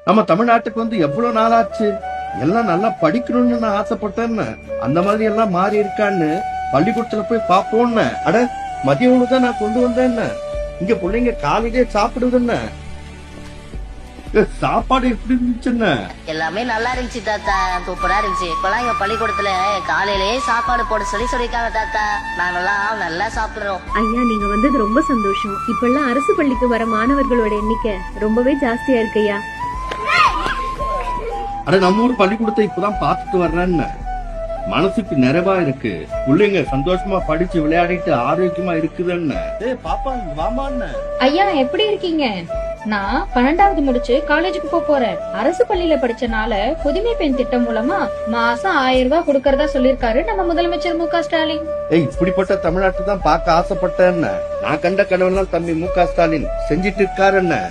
நம்ம தமிழ்நாட்டுக்கு வந்து எவ்வளவு நாளாச்சு. எல்லாம் நல்லா படிக்கணும்னு நான் ஆசைப்பட்டேன்னு அந்த மாதிரி எல்லாம் மாறி இருக்கான்னு பள்ளிக்கூடத்துல போய் பாப்போம்னு. அட மதிய உணவு தான் நான் கொண்டு வந்தேன்னு. இங்க பிள்ளைங்க காலையிலே சாப்பிடுதுன்னு. சாப்பாடு எப்படி இருந்துச்சுன்னு? எல்லாமே நல்லா இருந்துச்சு தாத்தா, சூப்பரா இருந்துச்சு. இப்பெல்லாம் எங்க பள்ளிக்கூடத்துல காலையிலேயே சாப்பாடு போட சொல்லிருக்காங்க தாத்தா. நாங்கெல்லாம் நல்லா சாப்பிடுறோம். ஐயா, நீங்க வந்தது ரொம்ப சந்தோஷம். இப்பெல்லாம் அரசு பள்ளிக்கு வர மாணவர்களோட எண்ணிக்கை ரொம்பவே ஜாஸ்தியா இருக்கு ஐயா. அட நம்ம ஊர் பள்ளிக்கூடத்தை இப்பதான் பாத்துட்டு வர்றேன்னு மனசுக்கு நிறைவா இருக்கு. பிள்ளைங்க சந்தோஷமா படிச்சு விளையாடிட்டு ஆரோக்கியமா இருக்குதுன்னு. பாப்பா வாமான்னு. ஐயா, எப்படி இருக்கீங்க? நான் 12வது முடிச்சு காலேஜுக்கு போறேன். அரசு பள்ளியில படிச்சனால புதுமை பெண் திட்டம் மூலமா மாசம் 1000 ரூபாய் கொடுக்கறதா சொல்லிருக்காரு நம்ம முதலமைச்சர் மு க ஸ்டாலின். இப்படிப்பட்ட தமிழ்நாட்டை தான் பார்க்க ஆசைப்பட்டேன்னு. நான் கண்ட கனவெல்லாம் தம்பி மு க ஸ்டாலின் செஞ்சிட்டு இருக்காருன்னு.